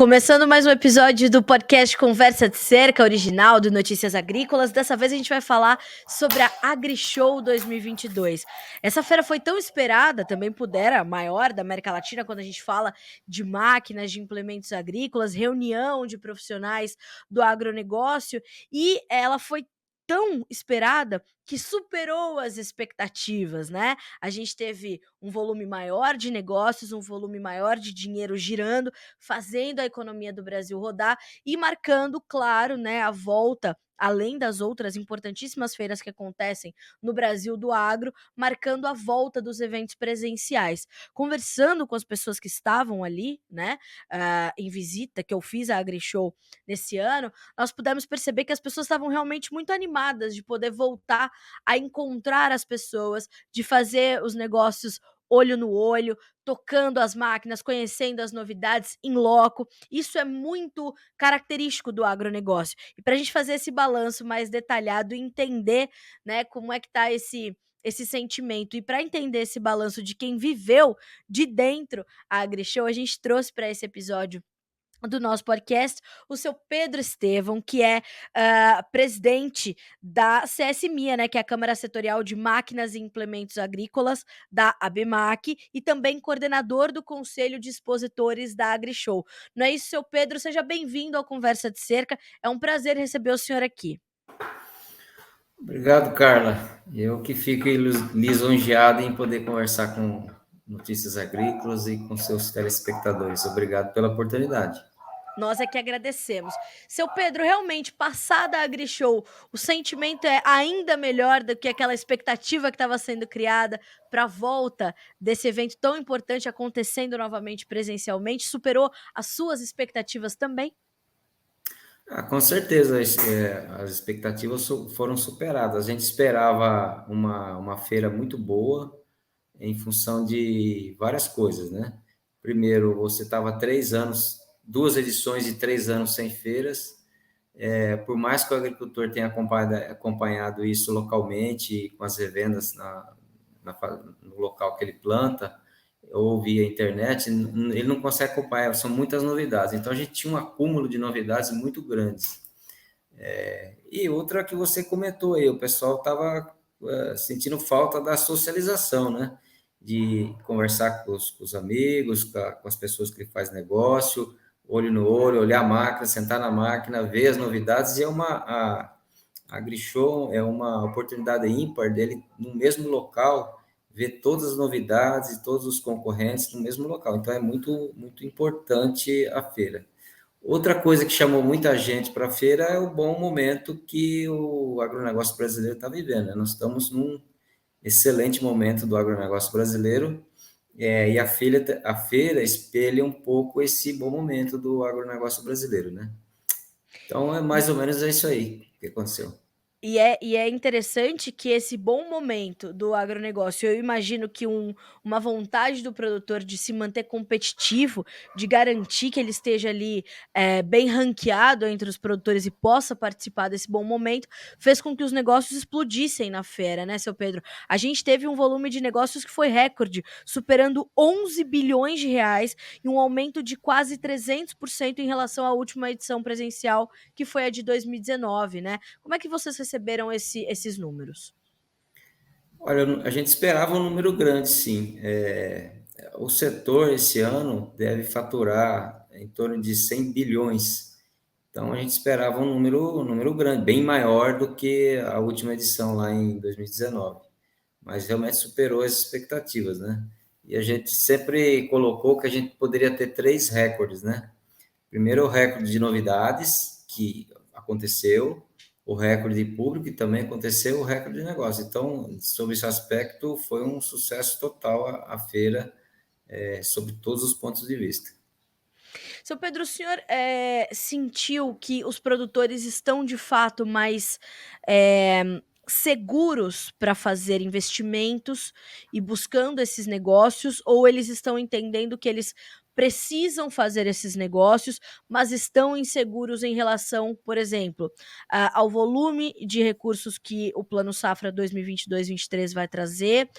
Começando mais um episódio do podcast Conversa de Cerca, original do Notícias Agrícolas. Dessa vez a gente vai falar sobre a AgriShow 2022. Essa feira foi tão esperada, também pudera, a maior da América Latina, quando a gente fala de máquinas, de implementos agrícolas, reunião de profissionais do agronegócio, e ela foi tão esperada que superou as expectativas, né? A gente teve um volume maior de negócios, um volume maior de dinheiro girando, fazendo a economia do Brasil rodar e marcando, claro, né, a volta, além das outras importantíssimas feiras que acontecem no Brasil do agro, marcando a volta dos eventos presenciais. Conversando com as pessoas que estavam ali, né, em visita, que eu fiz a AgriShow nesse ano, nós pudemos perceber que as pessoas estavam realmente muito animadas de poder voltar a encontrar as pessoas, de fazer os negócios olho no olho, tocando as máquinas, conhecendo as novidades em loco. Isso é muito característico do agronegócio. E para a gente fazer esse balanço mais detalhado e entender, né, como é que está esse sentimento. E para entender esse balanço de quem viveu de dentro a AgriShow, a gente trouxe para esse episódio do nosso podcast, o seu Pedro Estevão, que é presidente da CSMIA, né, que é a Câmara Setorial de Máquinas e Implementos Agrícolas da ABMAC, e também coordenador do Conselho de Expositores da AgriShow. Não é isso, seu Pedro? Seja bem-vindo ao Conversa de Cerca. É um prazer receber o senhor aqui. Obrigado, Carla. Eu que fico lisonjeado em poder conversar com Notícias Agrícolas e com seus telespectadores. Obrigado pela oportunidade. Nós é que agradecemos. Seu Pedro, realmente, passada a AgriShow, o sentimento é ainda melhor do que aquela expectativa que estava sendo criada para a volta desse evento tão importante acontecendo novamente presencialmente? Superou as suas expectativas também? Com certeza, as expectativas foram superadas. A gente esperava uma feira muito boa em função de várias coisas, né? Primeiro, você estava 3 anos, 2 edições de 3 anos sem feiras. Por mais que o agricultor tenha acompanhado isso localmente, com as revendas no local que ele planta, ou via internet, ele não consegue acompanhar, são muitas novidades. Então, a gente tinha um acúmulo de novidades muito grandes. E outra que você comentou aí, o pessoal estava sentindo falta da socialização, né? De conversar com os amigos, com as pessoas que ele faz negócio, olho no olho, olhar a máquina, sentar na máquina, ver as novidades, e a AgriShow é uma oportunidade ímpar dele, no mesmo local, ver todas as novidades e todos os concorrentes no mesmo local. Então, é muito, muito importante a feira. Outra coisa que chamou muita gente para a feira é o bom momento que o agronegócio brasileiro está vivendo, né? Nós estamos num excelente momento do agronegócio brasileiro, e a feira espelha um pouco esse bom momento do agronegócio brasileiro, né? Então, é mais ou menos isso aí que aconteceu. E é interessante que esse bom momento do agronegócio, eu imagino que uma vontade do produtor de se manter competitivo, de garantir que ele esteja ali bem ranqueado entre os produtores e possa participar desse bom momento, fez com que os negócios explodissem na feira, né, seu Pedro? A gente teve um volume de negócios que foi recorde, superando 11 bilhões de reais e um aumento de quase 300% em relação à última edição presencial, que foi a de 2019, né? Como é que vocês receberam esses números? Olha, a gente esperava um número grande, sim. O setor esse ano deve faturar em torno de 100 bilhões. Então, a gente esperava um número grande, bem maior do que a última edição lá em 2019. Mas realmente superou as expectativas, né? E a gente sempre colocou que a gente poderia ter 3 recordes, né? Primeiro, o recorde de novidades, que aconteceu, o recorde de público, que também aconteceu, o recorde de negócio. Então, sobre esse aspecto, foi um sucesso total a feira, sobre todos os pontos de vista. Seu Pedro, o senhor sentiu que os produtores estão de fato mais seguros para fazer investimentos e buscando esses negócios, ou eles estão entendendo que eles precisam fazer esses negócios, mas estão inseguros em relação, por exemplo, ao volume de recursos que o Plano Safra 2022-23 vai trazer,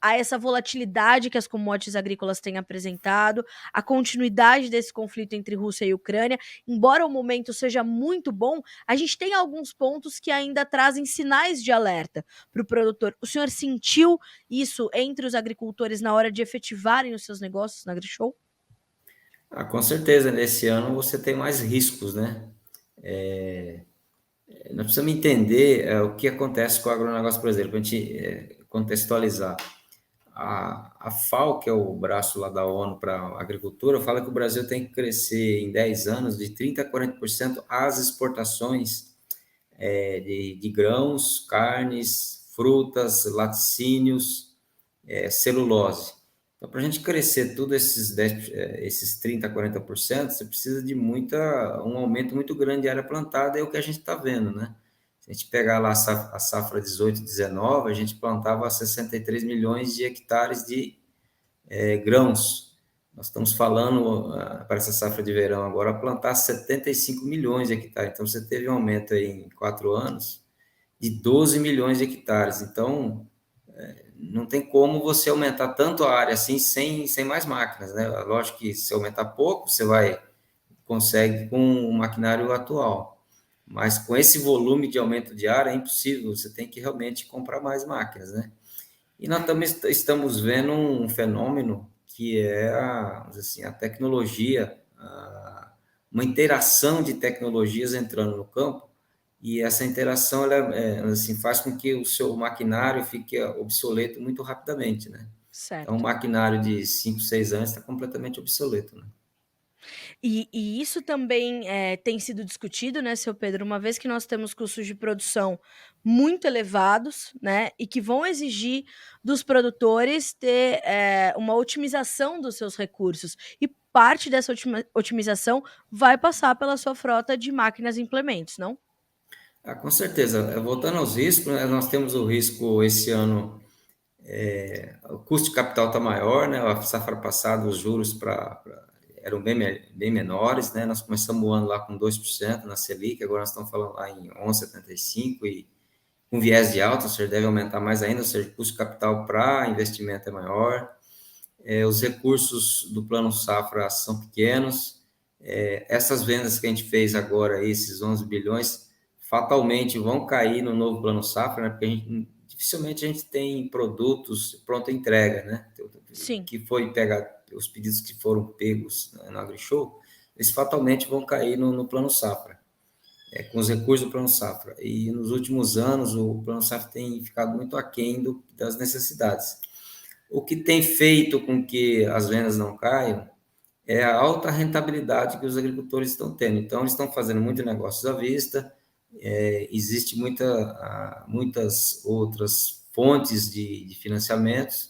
a essa volatilidade que as commodities agrícolas têm apresentado, a continuidade desse conflito entre Rússia e Ucrânia. Embora o momento seja muito bom, a gente tem alguns pontos que ainda trazem sinais de alerta para o produtor. O senhor sentiu isso entre os agricultores na hora de efetivarem os seus negócios na AgriShow? Com certeza, nesse ano você tem mais riscos, né? Nós precisamos entender o que acontece com o agronegócio brasileiro, para a gente contextualizar. A FAO, que é o braço lá da ONU para a agricultura, fala que o Brasil tem que crescer em 10 anos de 30% a 40% as exportações de grãos, carnes, frutas, laticínios, celulose. Então, para a gente crescer tudo esses 30% a 40%, você precisa de um aumento muito grande de área plantada, é o que a gente está vendo, né? Se a gente pegar lá a safra 18, 19, a gente plantava 63 milhões de hectares de grãos. Nós estamos falando, para essa safra de verão agora, plantar 75 milhões de hectares. Então, você teve um aumento aí em 4 anos de 12 milhões de hectares. Então, não tem como você aumentar tanto a área assim sem mais máquinas, né? Lógico que se aumentar pouco, consegue com o maquinário atual. Mas com esse volume de aumento de área é impossível, você tem que realmente comprar mais máquinas, né? E nós também estamos vendo um fenômeno que é a tecnologia, uma interação de tecnologias entrando no campo, e essa interação faz com que o seu maquinário fique obsoleto muito rapidamente, né? Então, um Certo. maquinário de 5, 6 anos está completamente obsoleto, né? E isso também tem sido discutido, né, seu Pedro, uma vez que nós temos custos de produção muito elevados, né, e que vão exigir dos produtores ter uma otimização dos seus recursos. E parte dessa otimização vai passar pela sua frota de máquinas e implementos, não? Com certeza. Voltando aos riscos, né, nós temos o risco esse ano, o custo de capital está maior, né? A safra passada, os juros eram bem menores, né? Nós começamos o ano lá com 2% na Selic, agora nós estamos falando lá em 11,75 e com viés de alta, ou seja, deve aumentar mais ainda, ou seja, o custo de capital para investimento é maior. Os recursos do Plano Safra são pequenos. Essas vendas que a gente fez agora, esses 11 bilhões, fatalmente vão cair no novo Plano Safra, né? Porque dificilmente a gente tem produtos pronta entrega, né? Sim. Que foi pegar os pedidos que foram pegos no AgriShow, eles fatalmente vão cair no Plano Safra, com os recursos do Plano Safra. E nos últimos anos, o Plano Safra tem ficado muito aquém das necessidades. O que tem feito com que as vendas não caiam é a alta rentabilidade que os agricultores estão tendo. Então, eles estão fazendo muitos negócios à vista, existe muitas outras fontes de financiamentos.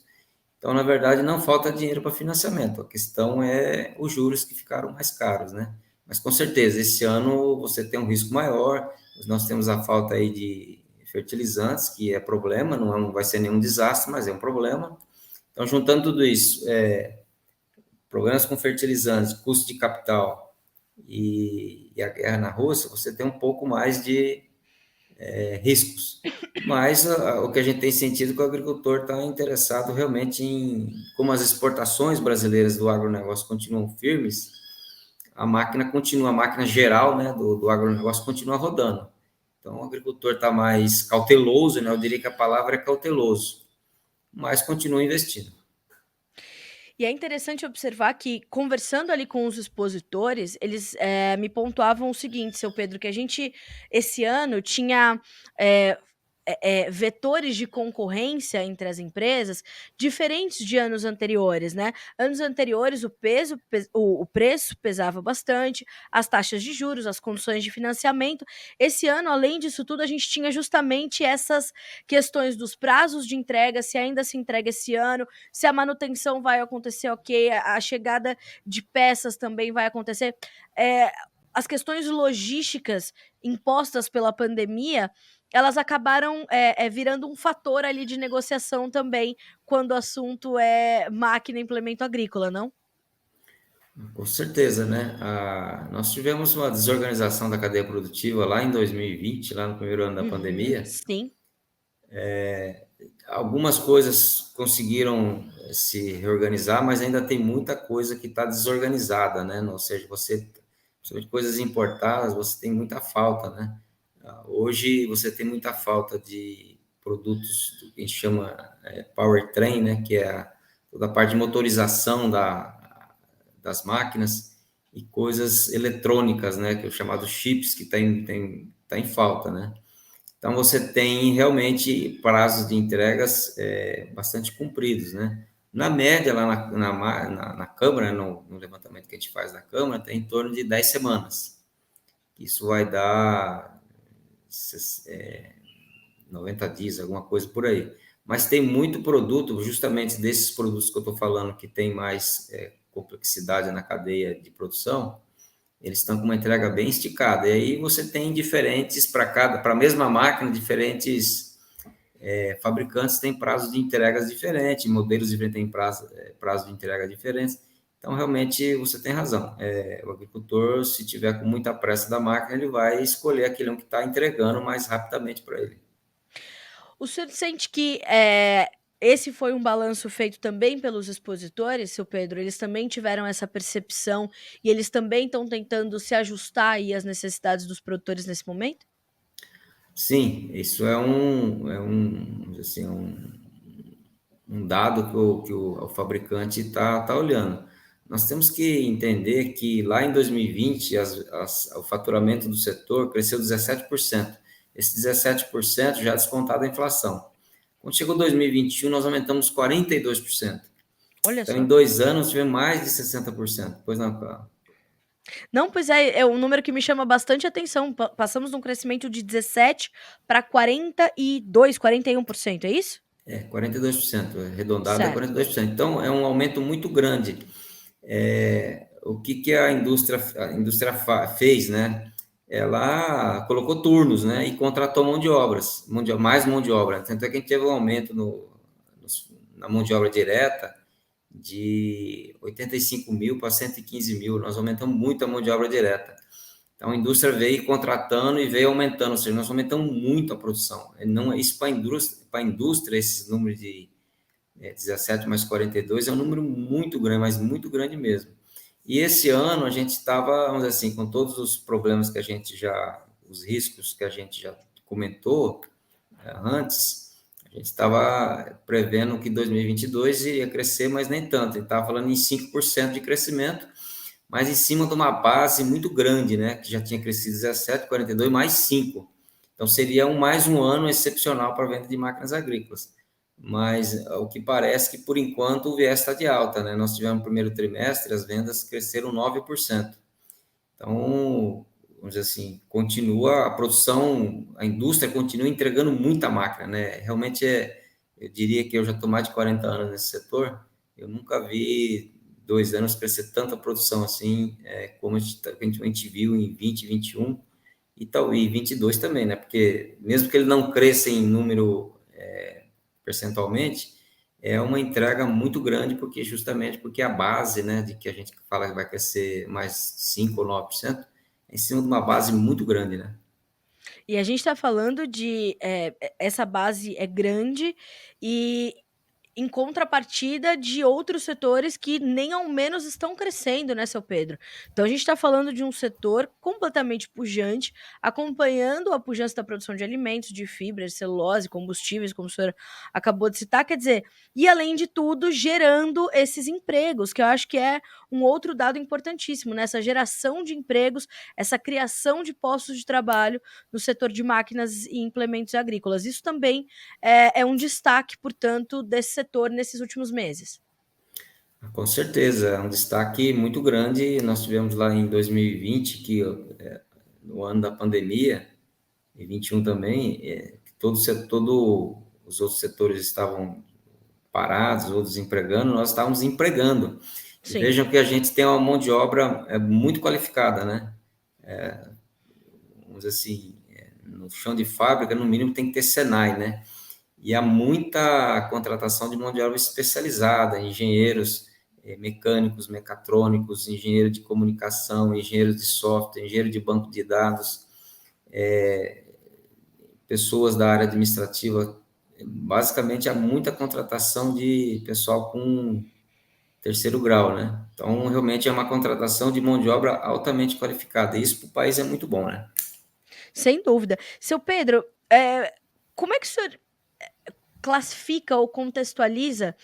Então, na verdade, não falta dinheiro para financiamento. A questão é os juros que ficaram mais caros, né? Mas, com certeza, esse ano você tem um risco maior. Nós temos a falta aí de fertilizantes, que é problema, não vai ser nenhum desastre, mas é um problema. Então, juntando tudo isso, problemas com fertilizantes, custo de capital e a guerra na Rússia, você tem um pouco mais de riscos. Mas o que a gente tem sentido é que o agricultor está interessado realmente como as exportações brasileiras do agronegócio continuam firmes, a máquina geral, né, do agronegócio continua rodando. Então, o agricultor está mais cauteloso, né, eu diria que a palavra é cauteloso, mas continua investindo. E é interessante observar que, conversando ali com os expositores, eles me pontuavam o seguinte, seu Pedro, que a gente, esse ano, tinha vetores de concorrência entre as empresas diferentes de anos anteriores, né? Anos anteriores, o preço pesava bastante, as taxas de juros, as condições de financiamento. Esse ano, além disso tudo, a gente tinha justamente essas questões dos prazos de entrega, se ainda se entrega esse ano, se a manutenção vai acontecer ok, a chegada de peças também vai acontecer. As questões logísticas impostas pela pandemia, elas acabaram virando um fator ali de negociação também, quando o assunto é máquina e implemento agrícola, não? Com certeza, né? Nós tivemos uma desorganização da cadeia produtiva lá em 2020, lá no primeiro ano da Uhum, pandemia. sim. algumas coisas conseguiram se reorganizar, mas ainda tem muita coisa que está desorganizada, né? Ou seja, principalmente coisas importadas, você tem muita falta, né? Hoje você tem muita falta de produtos que a gente chama powertrain, né? Que é toda a parte de motorização das máquinas e coisas eletrônicas, né? Que é o chamado chips, que tá em falta, né? Então, você tem realmente prazos de entregas bastante compridos, né? Na média, lá na Câmara, no levantamento que a gente faz na Câmara, tem em torno de 10 semanas. Isso vai dar 90 dias, alguma coisa por aí. Mas tem muito produto, justamente desses produtos que eu estou falando, que tem mais complexidade na cadeia de produção, eles estão com uma entrega bem esticada. E aí você tem diferentes, para a mesma máquina, diferentes fabricantes têm prazos de entregas diferentes, modelos diferentes têm prazo de entrega diferentes. Então, realmente, você tem razão. O agricultor, se tiver com muita pressa da máquina, ele vai escolher aquele que está entregando mais rapidamente para ele. O senhor sente que, esse foi um balanço feito também pelos expositores, seu Pedro? Eles também tiveram essa percepção e eles também estão tentando se ajustar aí às necessidades dos produtores nesse momento? Sim, isso vamos dizer assim, um dado que o fabricante está olhando. Nós temos que entender que lá em 2020, o faturamento do setor cresceu 17%. Esse 17% já descontado a inflação. Quando chegou 2021, nós aumentamos 42%. Olha Então, em só. 2 anos, tivemos mais de 60%. Pois não, cara. Não, pois é um número que me chama bastante atenção. Passamos de um crescimento de 17 para 42, 41%, é isso? 42%, arredondado é Certo. 42%. Então, é um aumento muito grande. O que a indústria fez, né? Ela colocou turnos, né? E contratou mais mão de obra. Tanto é que a gente teve um aumento na mão de obra direta de 85 mil para 115 mil. Nós aumentamos muito a mão de obra direta. Então, a indústria veio contratando e veio aumentando, ou seja, nós aumentamos muito a produção. Não, isso para a indústria, esses números de 17 mais 42 é um número muito grande, mas muito grande mesmo. E esse ano a gente estava, vamos dizer assim, com todos os problemas os riscos que a gente já comentou antes, a gente estava prevendo que 2022 iria crescer, mas nem tanto. A gente estava falando em 5% de crescimento, mas em cima de uma base muito grande, né? Que já tinha crescido 17, 42 mais 5. Então seria mais um ano excepcional para a venda de máquinas agrícolas. Mas o que parece que, por enquanto, o viés está de alta, né? Nós tivemos no primeiro trimestre, as vendas cresceram 9%. Então, vamos dizer assim, continua a produção, a indústria continua entregando muita máquina, né? Realmente eu diria que eu já estou mais de 40 anos nesse setor, eu nunca vi 2 anos crescer tanta produção assim, como a gente viu em 20, 21 e tal, e 22 também, né? Porque mesmo que ele não cresça em número percentualmente, é uma entrega muito grande, porque a base, né, de que a gente fala que vai crescer mais 5 ou 9%, é em cima de uma base muito grande, né? E a gente está falando de, essa base é grande e em contrapartida de outros setores que nem ao menos estão crescendo, né, seu Pedro? Então a gente está falando de um setor completamente pujante, acompanhando a pujança da produção de alimentos, de fibras, celulose, combustíveis, como o senhor acabou de citar, quer dizer, e além de tudo, gerando esses empregos, que eu acho que é um outro dado importantíssimo, né? Essa geração de empregos, essa criação de postos de trabalho no setor de máquinas e implementos agrícolas. Isso também é um destaque, portanto, desse setor nesses últimos meses. Com certeza, é um destaque muito grande. Nós tivemos lá em 2020, no ano da pandemia, e 21 também, todo os outros setores estavam parados ou desempregando, nós estávamos empregando. E Sim. vejam que a gente tem uma mão de obra muito qualificada, né? Vamos dizer assim, no chão de fábrica, no mínimo tem que ter Senai, né? E há muita contratação de mão de obra especializada, engenheiros mecânicos, mecatrônicos, engenheiro de comunicação, engenheiro de software, engenheiro de banco de dados, pessoas da área administrativa basicamente há muita contratação de pessoal com terceiro grau, né? Então, realmente é uma contratação de mão de obra altamente qualificada. E isso para o país é muito bom, né? Sem dúvida. Seu Pedro, como é que o senhor classifica ou contextualiza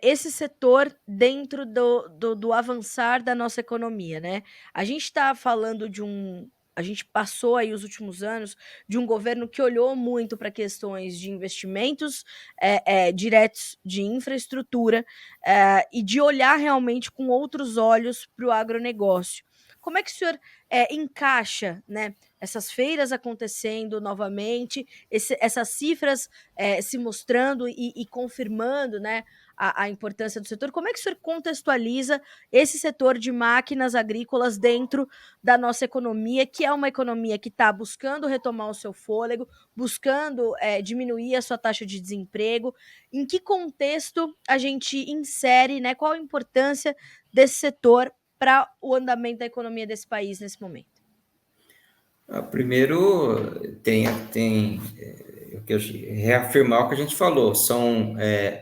esse setor dentro do avançar da nossa economia, né? A gente está falando de um. A gente passou aí os últimos anos de um governo que olhou muito para questões de investimentos diretos de infraestrutura e de olhar realmente com outros olhos para o agronegócio. Como é que o senhor encaixa, né, essas feiras acontecendo novamente, essas cifras se mostrando e confirmando, né, a importância do setor? Como é que o senhor contextualiza esse setor de máquinas agrícolas dentro da nossa economia, que é uma economia que está buscando retomar o seu fôlego, buscando diminuir a sua taxa de desemprego? Em que contexto a gente insere, né? Qual a importância desse setor para o andamento da economia desse país nesse momento? Primeiro, eu quero reafirmar o que a gente falou.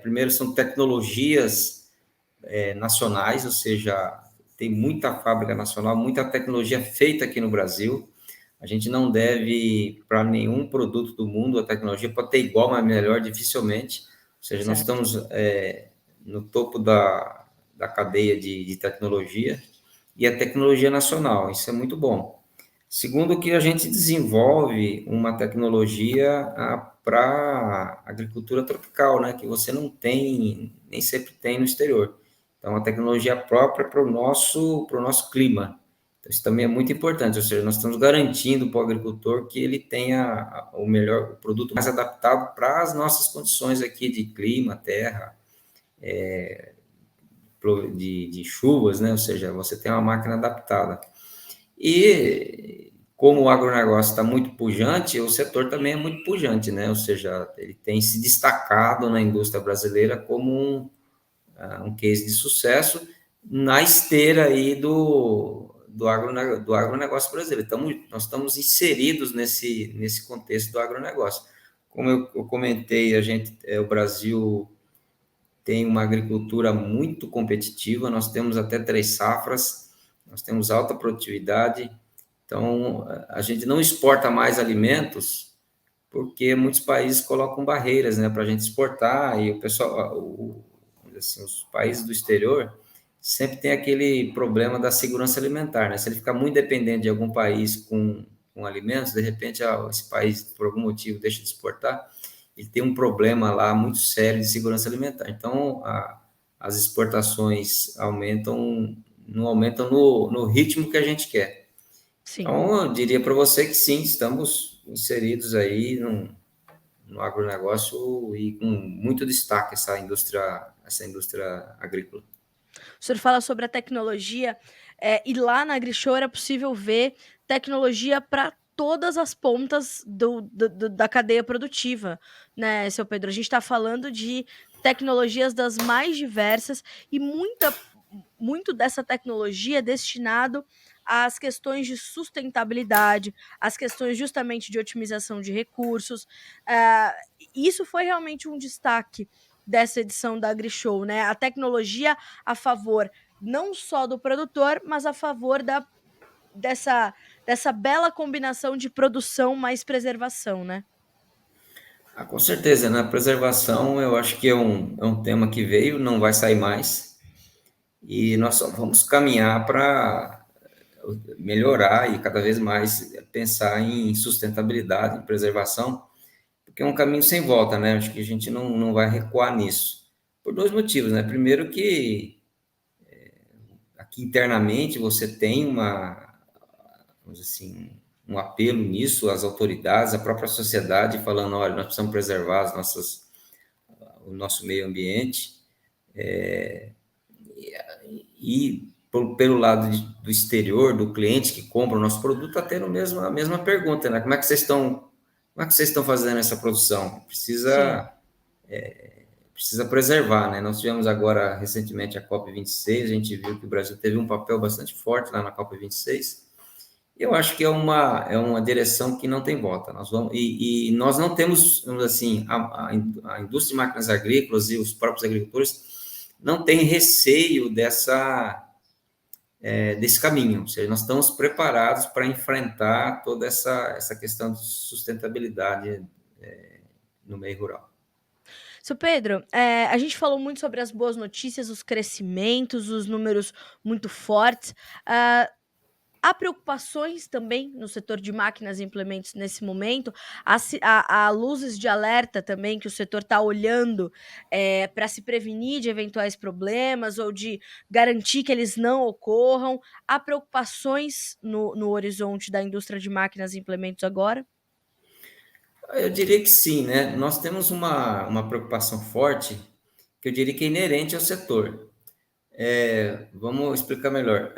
Primeiro, são tecnologias nacionais, ou seja, tem muita fábrica nacional, muita tecnologia feita aqui no Brasil. A gente não deve, para nenhum produto do mundo, a tecnologia pode ter igual, mas melhor, dificilmente. Ou seja, nós Certo. estamos no topo da cadeia de tecnologia e a tecnologia nacional, isso é muito bom. Segundo, que a gente desenvolve uma tecnologia para agricultura tropical, né, que você não tem, nem sempre tem no exterior. Então, a tecnologia própria para o nosso clima. Então, isso também é muito importante, ou seja, nós estamos garantindo para o agricultor que ele tenha o melhor, o produto mais adaptado para as nossas condições aqui de clima, terra, de chuvas, né? Ou seja, você tem uma máquina adaptada. E como o agronegócio está muito pujante, o setor também é muito pujante, né? Ou seja, ele tem se destacado na indústria brasileira como um case de sucesso na esteira aí do agronegócio brasileiro. Nós estamos inseridos nesse contexto do agronegócio. Como eu comentei, o Brasil tem uma agricultura muito competitiva, nós temos até 3 safras, nós temos alta produtividade, então a gente não exporta mais alimentos porque muitos países colocam barreiras, né, para a gente exportar, e o pessoal, assim, os países do exterior sempre tem aquele problema da segurança alimentar, né? Se ele ficar muito dependente de algum país com alimentos, de repente esse país, por algum motivo, deixa de exportar, ele tem um problema lá muito sério de segurança alimentar. Então, as exportações não aumentam no ritmo que a gente quer. Sim. Então, eu diria para você que sim, estamos inseridos aí no agronegócio e com muito destaque essa indústria agrícola. O senhor fala sobre a tecnologia, e lá na AgriShow era possível ver tecnologia para todas as pontas da cadeia produtiva, né, seu Pedro? A gente está falando de tecnologias das mais diversas e muito dessa tecnologia é destinado às questões de sustentabilidade, às questões justamente de otimização de recursos. Ah, isso foi realmente um destaque dessa edição da AgriShow, né? A tecnologia a favor não só do produtor, mas a favor dessa bela combinação de produção mais preservação, né? Com certeza, na preservação eu acho que é um tema que veio, não vai sair mais, e nós só vamos caminhar para melhorar e cada vez mais pensar em sustentabilidade, em preservação, porque é um caminho sem volta, né? Acho que a gente não vai recuar nisso, por 2 motivos, né? Primeiro que aqui internamente você tem vamos dizer assim, um apelo nisso, as autoridades, a própria sociedade falando, olha, nós precisamos preservar o nosso meio ambiente, e pelo lado do exterior, do cliente que compra o nosso produto, está tendo a mesma pergunta, né? Como é que vocês estão fazendo essa produção? Sim. Precisa preservar, né? Nós tivemos agora, recentemente, a COP26, a gente viu que o Brasil teve um papel bastante forte lá na COP26, Eu acho que é uma direção que não tem volta. E nós não temos, vamos dizer assim, a indústria de máquinas agrícolas e os próprios agricultores não têm receio desse caminho. Ou seja, nós estamos preparados para enfrentar toda essa questão de sustentabilidade no meio rural. Seu Pedro, a gente falou muito sobre as boas notícias, os crescimentos, os números muito fortes. Ah, há preocupações também no setor de máquinas e implementos nesse momento? Há luzes de alerta também que o setor está olhando para se prevenir de eventuais problemas ou de garantir que eles não ocorram? Há preocupações no horizonte da indústria de máquinas e implementos agora? Eu diria que sim, né? Nós temos uma preocupação forte, que eu diria que é inerente ao setor. Vamos explicar melhor.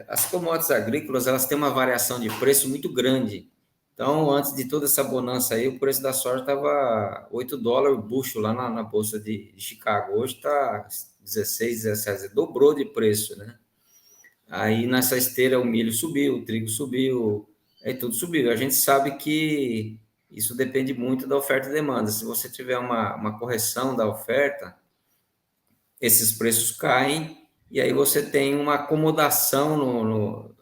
As commodities agrícolas, elas têm uma variação de preço muito grande. Então, antes de toda essa bonança aí, o preço da soja estava $8 o bushel lá na bolsa de Chicago. Hoje está 16, 17, dobrou de preço, né? Aí nessa esteira o milho subiu, o trigo subiu, aí tudo subiu. A gente sabe que isso depende muito da oferta e demanda. Se você tiver uma correção da oferta, esses preços caem e aí você tem uma acomodação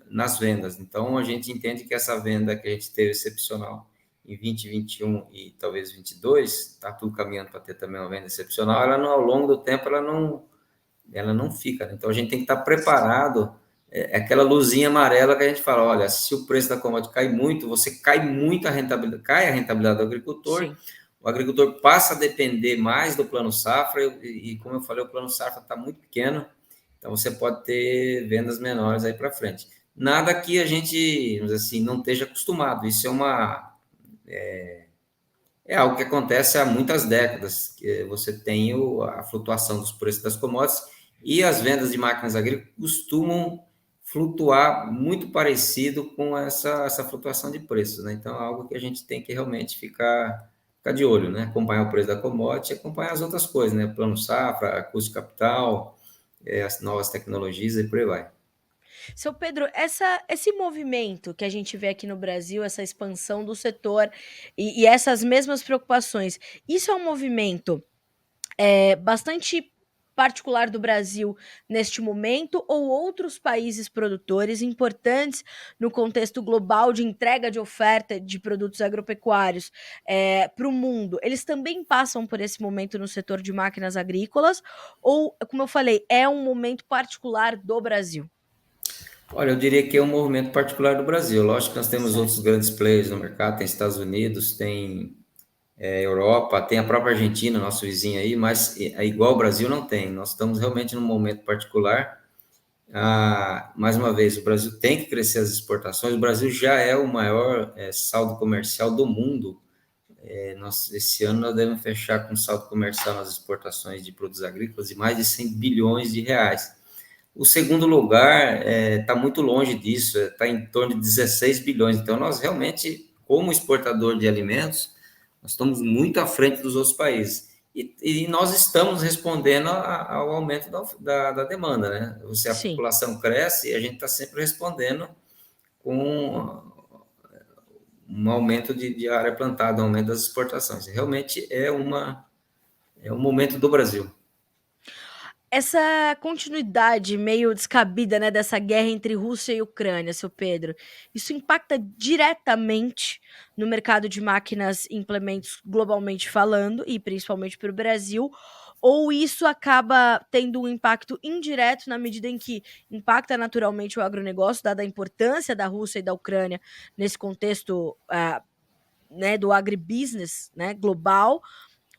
nas vendas. Então, a gente entende que essa venda que a gente teve excepcional em 2021 e talvez 22, está tudo caminhando para ter também uma venda excepcional, ela não, ao longo do tempo ela não fica. Né? Então, a gente tem que estar preparado. É aquela luzinha amarela que a gente fala, olha, se o preço da commodity cai muito, você cai muito a rentabilidade, cai a rentabilidade do agricultor, Sim. o agricultor passa a depender mais do plano safra e como eu falei, o plano safra está muito pequeno, então você pode ter vendas menores aí para frente. Nada que a gente, vamos dizer assim, não esteja acostumado. Isso é algo que acontece há muitas décadas, que você tem a flutuação dos preços das commodities e as vendas de máquinas agrícolas costumam flutuar muito parecido com essa flutuação de preços, né? Então, é algo que a gente tem que realmente ficar de olho, né? Acompanhar o preço da commodity e acompanhar as outras coisas, né? Plano safra, custo de capital, as novas tecnologias e por aí vai. Seu Pedro, esse movimento que a gente vê aqui no Brasil, essa expansão do setor e essas mesmas preocupações, isso é um movimento bastante particular do Brasil neste momento ou outros países produtores importantes no contexto global de entrega de oferta de produtos agropecuários para o mundo, eles também passam por esse momento no setor de máquinas agrícolas ou, como eu falei, é um momento particular do Brasil? Olha, eu diria que é um movimento particular do Brasil. Lógico que nós temos outros Certo. grandes players no mercado, tem Estados Unidos, tem Europa, tem a própria Argentina, nosso vizinho aí, mas igual o Brasil não tem. Nós estamos realmente num momento particular. Mais uma vez, o Brasil tem que crescer as exportações. O Brasil já é o maior saldo comercial do mundo. Esse ano nós devemos fechar com saldo comercial nas exportações de produtos agrícolas de mais de 100 bilhões de reais. O segundo lugar está muito longe disso, está em torno de 16 bilhões. Então, nós realmente, como exportador de alimentos, nós estamos muito à frente dos outros países. E nós estamos respondendo ao aumento da demanda, né? A Sim. população cresce e a gente está sempre respondendo com um aumento de área plantada, um aumento das exportações. Realmente é um momento do Brasil. Essa continuidade meio descabida, né, dessa guerra entre Rússia e Ucrânia, seu Pedro, isso impacta diretamente no mercado de máquinas e implementos globalmente falando, e principalmente para o Brasil, ou isso acaba tendo um impacto indireto na medida em que impacta naturalmente o agronegócio, dada a importância da Rússia e da Ucrânia nesse contexto, né, do agribusiness, né, global,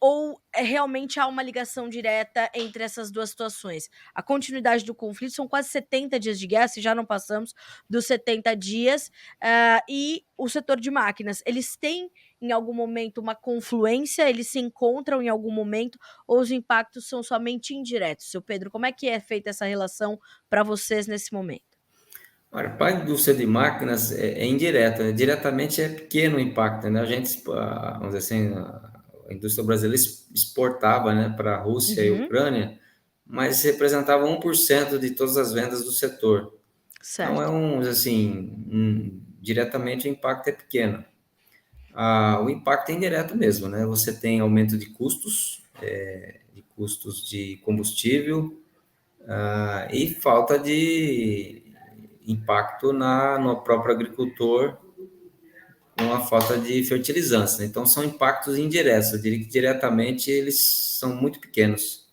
ou realmente há uma ligação direta entre essas 2 situações? A continuidade do conflito são quase 70 dias de guerra, se já não passamos dos 70 dias, e o setor de máquinas, eles têm em algum momento uma confluência, eles se encontram em algum momento ou os impactos são somente indiretos? Seu Pedro, como é que é feita essa relação para vocês nesse momento? Olha, para a indústria de máquinas é indireto, né? Diretamente é pequeno o impacto, né? A gente, vamos dizer assim, a indústria brasileira exportava, né, para a Rússia e Uhum, Ucrânia, mas representava 1% de todas as vendas do setor. Então, certo. assim, diretamente o impacto é pequeno. O impacto é indireto mesmo, né? Você tem aumento de custos de combustível, e falta de impacto no próprio agricultor com a falta de fertilizantes, né? Então, são impactos indiretos. Eu diria que diretamente eles são muito pequenos.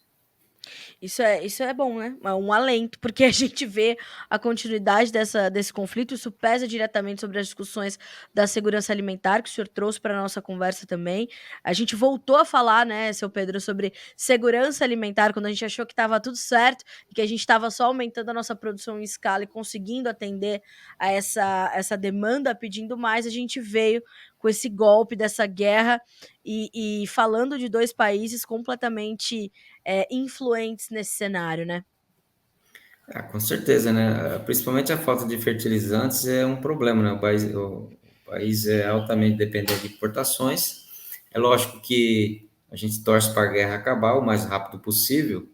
Isso é bom, né? É um alento, porque a gente vê a continuidade desse conflito, isso pesa diretamente sobre as discussões da segurança alimentar, que o senhor trouxe para a nossa conversa também. A gente voltou a falar, né, seu Pedro, sobre segurança alimentar, quando a gente achou que estava tudo certo e que a gente estava só aumentando a nossa produção em escala e conseguindo atender a essa demanda pedindo mais, a gente veio com esse golpe dessa guerra e falando de dois países completamente influentes nesse cenário, né? Com certeza, né? Principalmente a falta de fertilizantes é um problema, né? O país é altamente dependente de importações. É lógico que a gente torce para a guerra acabar o mais rápido possível,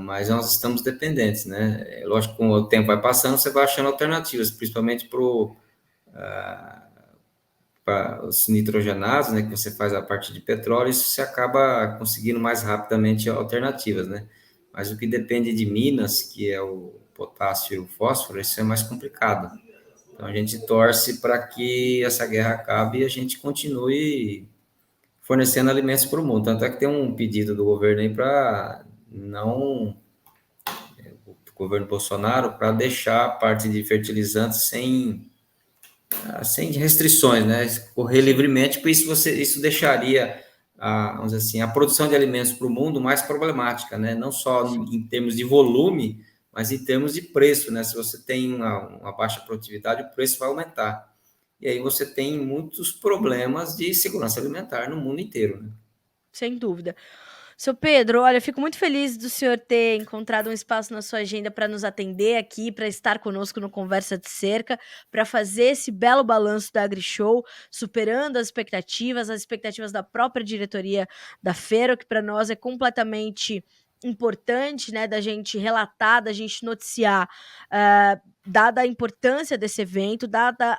mas nós estamos dependentes, né? É lógico que com o tempo vai passando, você vai achando alternativas, principalmente para os nitrogenados, né? Que você faz a partir de petróleo, isso você acaba conseguindo mais rapidamente alternativas, né? Mas o que depende de minas, que é o potássio e o fósforo, isso é mais complicado. Então a gente torce para que essa guerra acabe e a gente continue fornecendo alimentos para o mundo. Tanto é que tem um pedido do governo aí para não, o governo Bolsonaro, para deixar a parte de fertilizantes sem restrições, né? Correr Sim, livremente, porque isso deixaria vamos dizer assim, a produção de alimentos para o mundo mais problemática, né? Não só sim. em termos de volume, mas em termos de preço, né? Se você tem uma baixa produtividade, o preço vai aumentar. E aí você tem muitos problemas de segurança alimentar no mundo inteiro, né? Sem dúvida. Seu Pedro, olha, fico muito feliz do senhor ter encontrado um espaço na sua agenda para nos atender aqui, para estar conosco no Conversa de Cerca, para fazer esse belo balanço da AgriShow, superando as expectativas da própria diretoria da feira, que para nós é completamente importante, né, da gente relatar, da gente noticiar, dada a importância desse evento, dada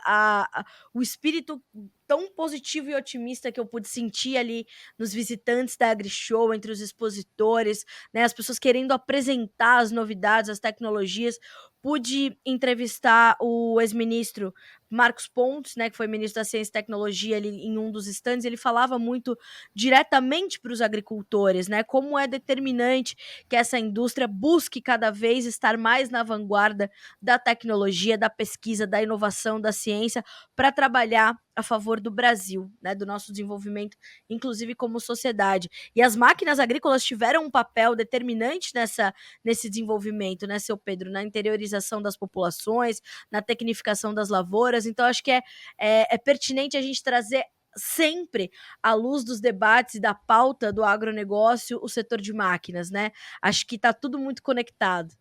o espírito tão positivo e otimista que eu pude sentir ali nos visitantes da AgriShow, entre os expositores, né, as pessoas querendo apresentar as novidades, as tecnologias. Pude entrevistar o ex-ministro Marcos Pontes, né, que foi ministro da Ciência e Tecnologia ali em um dos stands, ele falava muito diretamente para os agricultores, né, como é determinante que essa indústria busque cada vez estar mais na vanguarda da tecnologia, da pesquisa, da inovação, da ciência, para trabalhar a favor do Brasil, né, do nosso desenvolvimento, inclusive como sociedade. E as máquinas agrícolas tiveram um papel determinante nesse desenvolvimento, né, seu Pedro, na interiorização das populações, na tecnificação das lavouras. Então, acho que é pertinente a gente trazer sempre à luz dos debates e da pauta do agronegócio o setor de máquinas, né? Acho que está tudo muito conectado.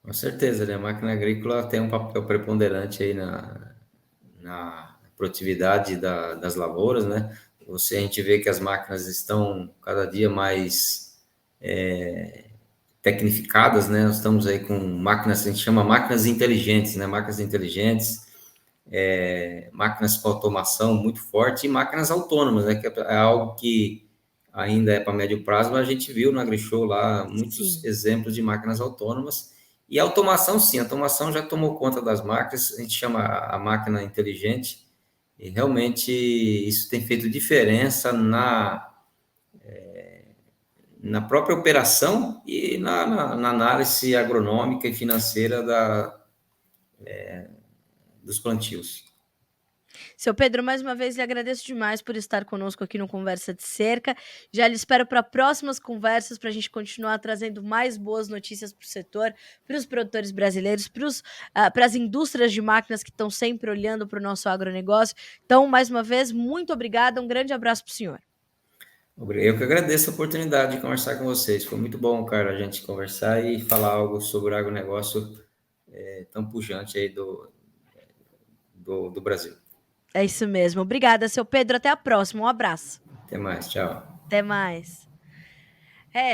Com certeza, né? A máquina agrícola tem um papel preponderante aí na produtividade das lavouras, né? A gente vê que as máquinas estão cada dia mais tecnificadas, né? Nós estamos aí com máquinas, a gente chama máquinas inteligentes, né? Máquinas inteligentes, máquinas com automação muito forte e máquinas autônomas, né? Que é algo que ainda é para médio prazo, mas a gente viu na AgriShow lá muitos Sim. exemplos de máquinas autônomas. E a automação, sim, a automação já tomou conta das máquinas, a gente chama a máquina inteligente, e realmente isso tem feito diferença na própria operação e na análise agronômica e financeira dos plantios. Seu Pedro, mais uma vez lhe agradeço demais por estar conosco aqui no Conversa de Cerca. Já lhe espero para próximas conversas para a gente continuar trazendo mais boas notícias para o setor, para os produtores brasileiros, para as indústrias de máquinas que estão sempre olhando para o nosso agronegócio. Então, mais uma vez, muito obrigada, um grande abraço para o senhor. Eu que agradeço a oportunidade de conversar com vocês. Foi muito bom, cara, a gente conversar e falar algo sobre o agronegócio tão pujante aí do Brasil. É isso mesmo. Obrigada, seu Pedro. Até a próxima. Um abraço. Até mais, tchau. Até mais.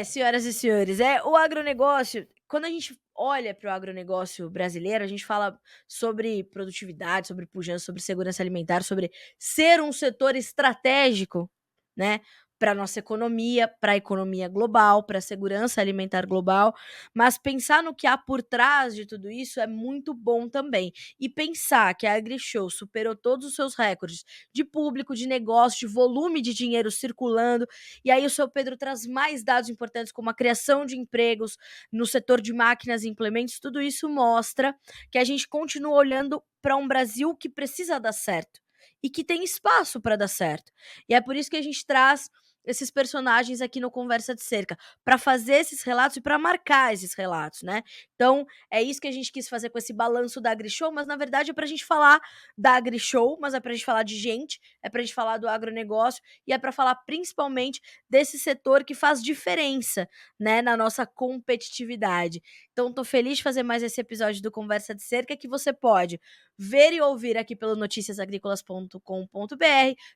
Senhoras e senhores, o agronegócio, quando a gente olha para o agronegócio brasileiro, a gente fala sobre produtividade, sobre pujança, sobre segurança alimentar, sobre ser um setor estratégico, né, para a nossa economia, para a economia global, para a segurança alimentar global, mas pensar no que há por trás de tudo isso é muito bom também. E pensar que a AgriShow superou todos os seus recordes de público, de negócio, de volume de dinheiro circulando, e aí o seu Pedro traz mais dados importantes como a criação de empregos no setor de máquinas e implementos, tudo isso mostra que a gente continua olhando para um Brasil que precisa dar certo e que tem espaço para dar certo. E é por isso que a gente traz esses personagens aqui no Conversa de Cerca, para fazer esses relatos e para marcar esses relatos, né? Então, é isso que a gente quis fazer com esse balanço da AgriShow, mas na verdade é para a gente falar da AgriShow, mas é para a gente falar de gente, é para a gente falar do agronegócio e é para falar principalmente desse setor que faz diferença, né, na nossa competitividade. Então, tô feliz de fazer mais esse episódio do Conversa de Cerca, que você pode ver e ouvir aqui pelo noticiasagricolas.com.br,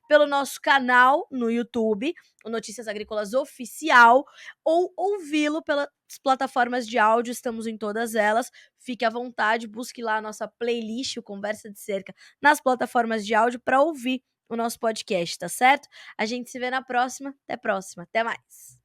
pelo nosso canal no YouTube, o Notícias Agrícolas Oficial, ou ouvi-lo pelas plataformas de áudio, estamos em todas elas. Fique à vontade, busque lá a nossa playlist, o Conversa de Cerca, nas plataformas de áudio para ouvir o nosso podcast, tá certo? A gente se vê na próxima. Até mais.